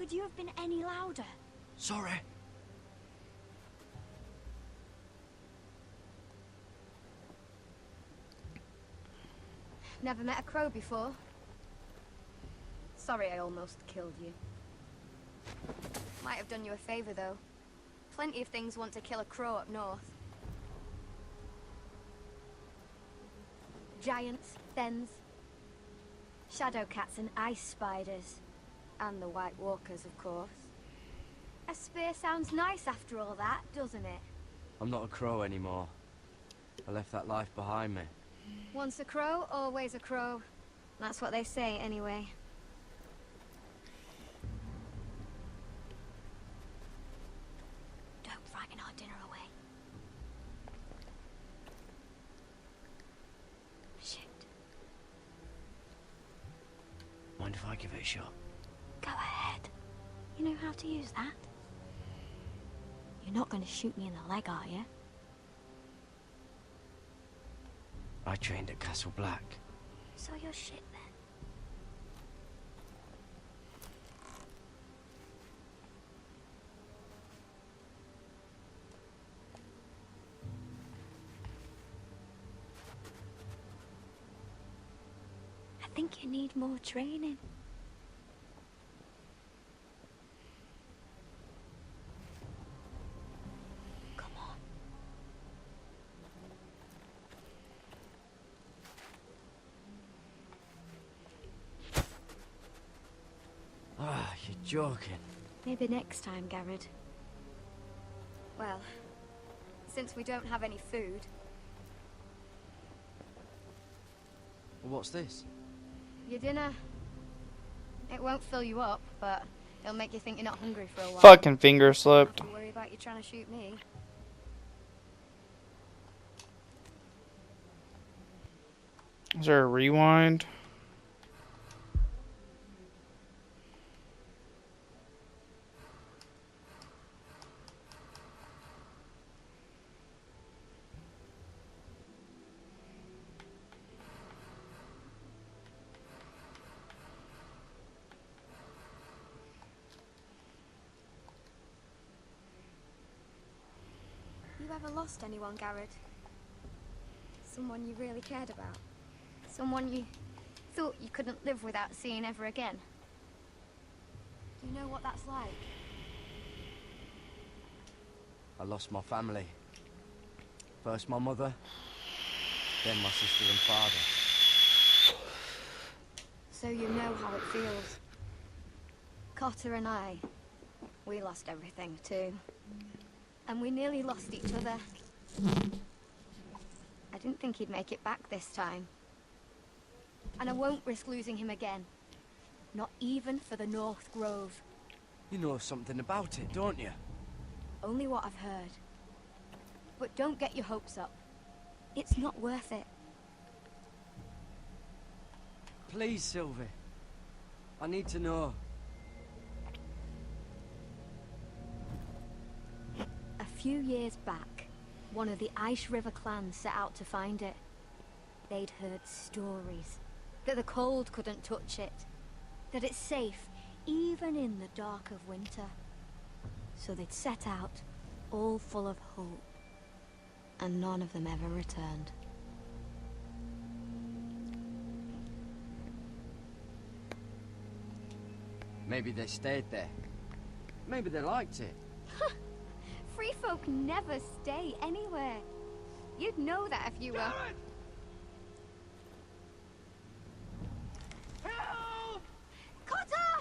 Could you have been any louder? Sorry. Never met a crow before. Sorry I almost killed you. Might have done you a favor, though. Plenty of things want to kill a crow up north. Giants, thens, shadow cats and ice spiders. And the White Walkers, of course. A spear sounds nice after all that, doesn't it? I'm not a crow anymore. I left that life behind me. Once a crow, always a crow. That's what they say, anyway. Don't frighten our dinner away. Shit. Mind if I give it a shot? Go ahead. You know how to use that? You're not going to shoot me in the leg, are you? I trained at Castle Black. So you're shit then. I think you need more training. Come on. Ah, you're joking. Maybe next time, Garrett. Well, since we don't have any food, Well, what's this? your dinner, it won't fill you up, but it'll make you think you're not hungry for a while. Fucking finger slipped. Don't worry about you trying to shoot me. Is there a rewind? You ever lost anyone, Garrett? Someone you really cared about? Someone you thought you couldn't live without seeing ever again? Do you know what that's like? I lost my family. First my mother, then my sister and father. So you know how it feels. Cotter and I, we lost everything too. And we nearly lost each other. I didn't think he'd make it back this time. And I won't risk losing him again. Not even for the North Grove. You know something about it, don't you? Only what I've heard. But don't get your hopes up. It's not worth it. Please, Sylvie. I need to know. A few years back, one of the Ice River clans set out to find it. They'd heard stories. That the cold couldn't touch it. That it's safe, even in the dark of winter. So they'd set out, all full of hope. And none of them ever returned. Maybe they stayed there. Maybe they liked it. Free folk never stay anywhere. You'd know that if you were... Help! Cotter!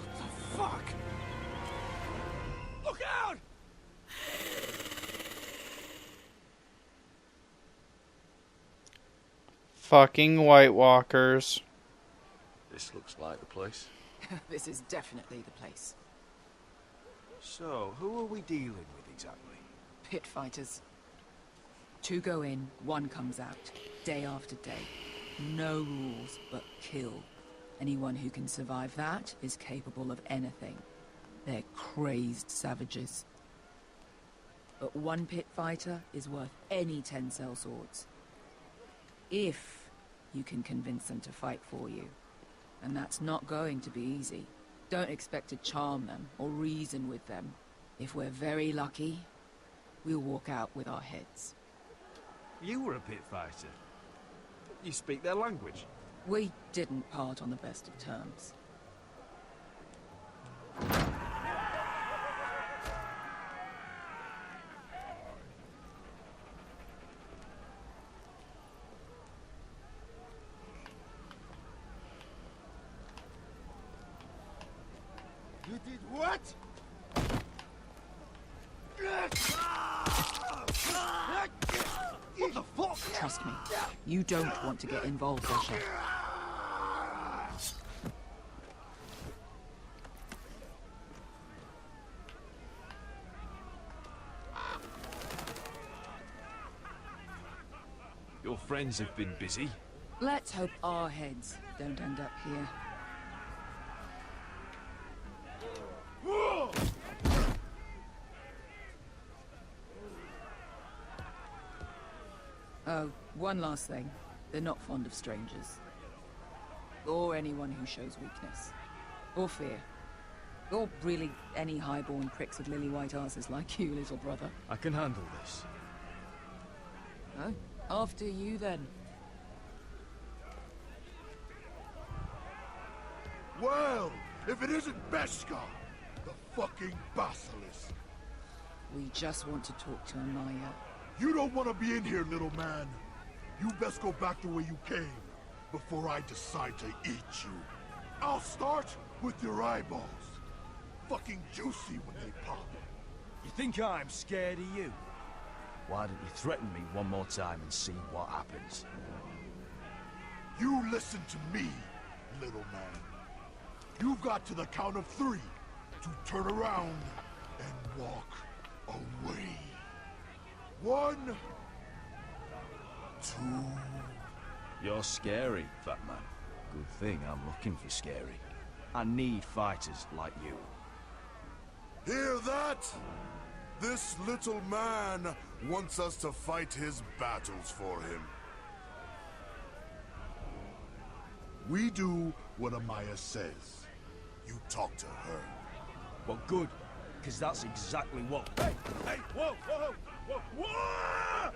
What the fuck? Look out! Fucking White Walkers. This looks like the place. This is definitely the place. So, who are we dealing with exactly? Pit fighters. 2 go in, 1 comes out, day after day. No rules, but kill. Anyone who can survive that is capable of anything. They're crazed savages. But 1 pit fighter is worth any 10 sellswords. If you can convince them to fight for you. And that's not going to be easy. Don't expect to charm them or reason with them. If we're very lucky, we'll walk out with our heads. You were a pit fighter. You speak their language. We didn't part on the best of terms. You did what? What the fuck? Trust me, you don't want to get involved, Asher. Your friends have been busy. Let's hope our heads don't end up here. Oh, one last thing. They're not fond of strangers. Or anyone who shows weakness. Or fear. Or really any highborn pricks with lily-white asses like you, little brother. I can handle this. Oh, after you then. Well, if it isn't Beskar, the fucking basilisk. We just want to talk to Amaya. You don't want to be in here, little man. You best go back the way you came before I decide to eat you. I'll start with your eyeballs. Fucking juicy when they pop. You think I'm scared of you? Why don't you threaten me one more time and see what happens? You listen to me, little man. You've got to the count of 3 to turn around and walk away. 1, 2. You're scary, fat man. Good thing I'm looking for scary. I need fighters like you. Hear that? This little man wants us to fight his battles for him. We do what Amaya says. You talk to her. Well, good, because that's exactly what... Hey! Hey! Whoa! Whoa! Whoa! Whoa!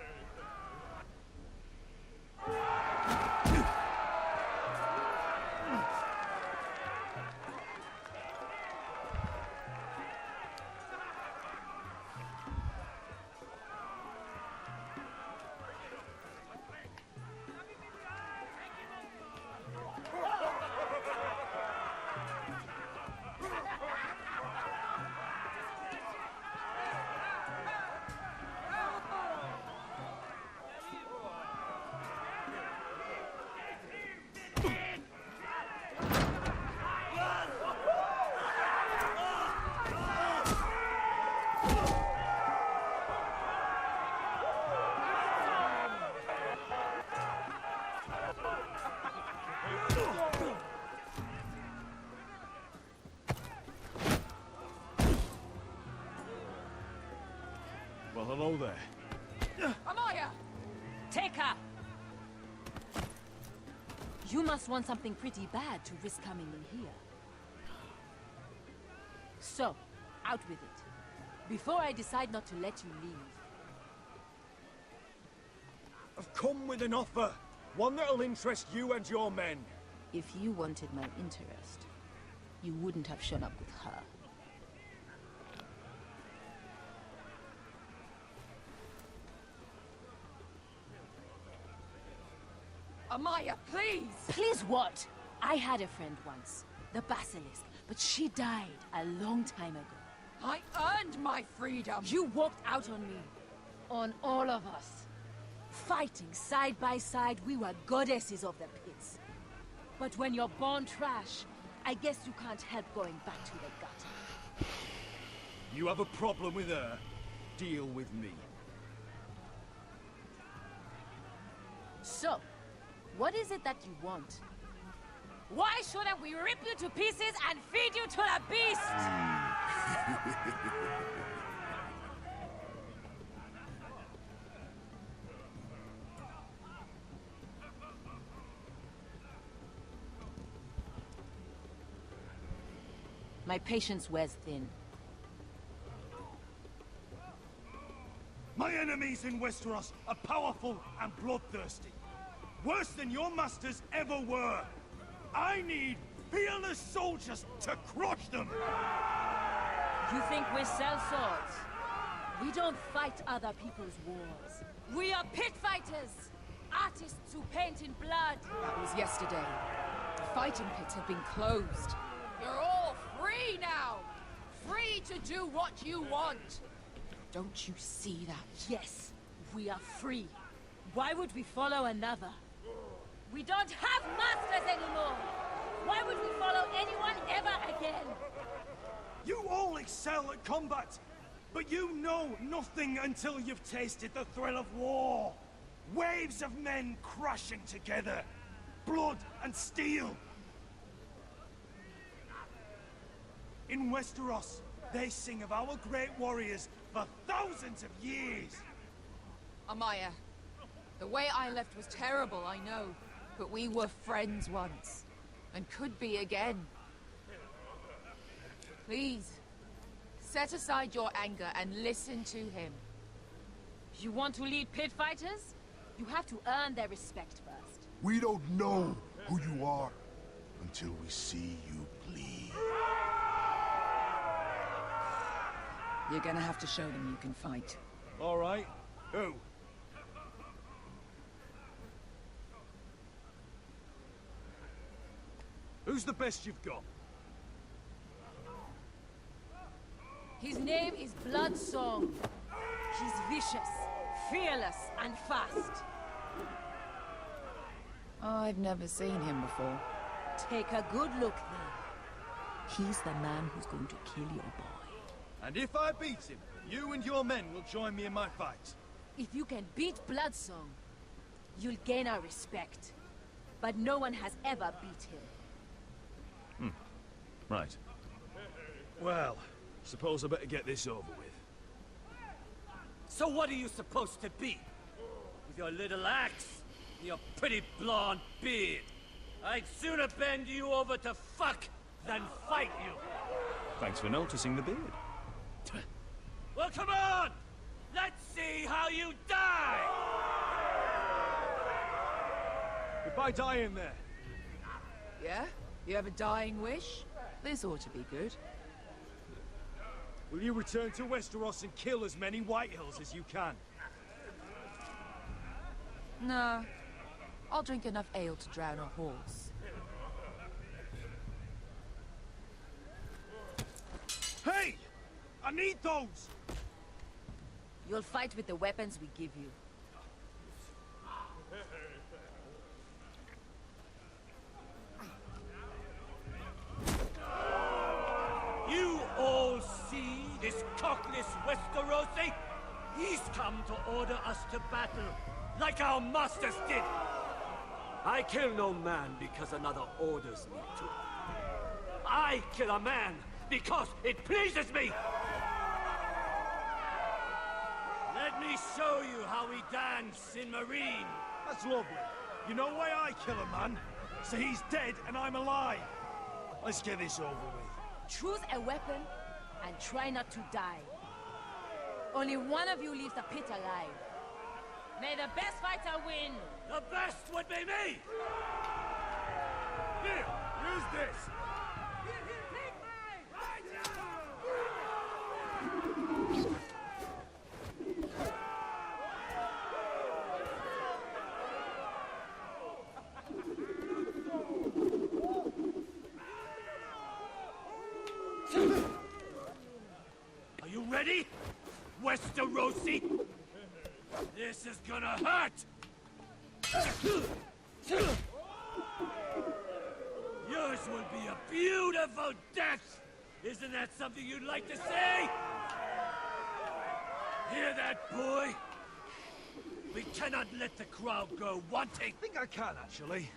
Well, hello there. Amaya! Take her! You must want something pretty bad to risk coming in here. So, out with it. Before I decide not to let you leave. I've come with an offer. One that'll interest you and your men. If you wanted my interest, you wouldn't have shown up with her. Amaya, please! Please what? I had a friend once, the Basilisk, but she died a long time ago. I earned my freedom! You walked out on me. On all of us. Fighting side by side, we were goddesses of the pits. But when you're born trash, I guess you can't help going back to the gutter. You have a problem with her? Deal with me. So, what is it that you want? Why shouldn't we rip you to pieces and feed you to the beast? My patience wears thin. My enemies in Westeros are powerful and bloodthirsty. Worse than your masters ever were. I need fearless soldiers to crush them! You think we sell swords? We don't fight other people's wars. We are pit fighters! Artists who paint in blood! That was yesterday. The fighting pits have been closed. You're all free now! Free to do what you want! Don't you see that? Yes, we are free. Why would we follow another? We don't have masters anymore! Why would we follow anyone ever again? You all excel at combat, but you know nothing until you've tasted the thrill of war. Waves of men crashing together. Blood and steel. In Westeros, they sing of our great warriors for thousands of years. Amaya, the way I left was terrible, I know. But we were friends once. And could be again. Please, set aside your anger and listen to him. You want to lead pit fighters? You have to earn their respect first. We don't know who you are until we see you bleed. You're gonna have to show them you can fight. All right. Who? Who's the best you've got? His name is Bloodsong. He's vicious, fearless, and fast. I've never seen him before. Take a good look then. He's the man who's going to kill your boy. And if I beat him, you and your men will join me in my fight. If you can beat Bloodsong, you'll gain our respect. But no one has ever beat him. Right. Well, suppose I better get this over with. So what are you supposed to be? With your little axe and your pretty blonde beard? I'd sooner bend you over to fuck than fight you. Thanks for noticing the beard. Well, come on! Let's see how you die! If I die in there, Yeah? You have a dying wish? This ought to be good. will you return to Westeros and kill as many Whitehills as you can? No. I'll drink enough ale to drown a horse. Hey! I need those! You'll fight with the weapons we give you. You all see this cockless Westerosi? He's come to order us to battle, like our masters did. I kill no man because another orders me to. I kill a man because it pleases me. Let me show you how we dance in Marine. That's lovely. You know why I kill a man? So he's dead and I'm alive. Let's get this over with. Choose a weapon and try not to die. Only one of you leaves the pit alive. May the best fighter win! The best would be me! Here, use this. Are you ready, Westerosi? This is gonna hurt! Yours will be a beautiful death! Isn't that something you'd like to say? Hear that, boy? We cannot let the crowd go wanting! I think I can, actually.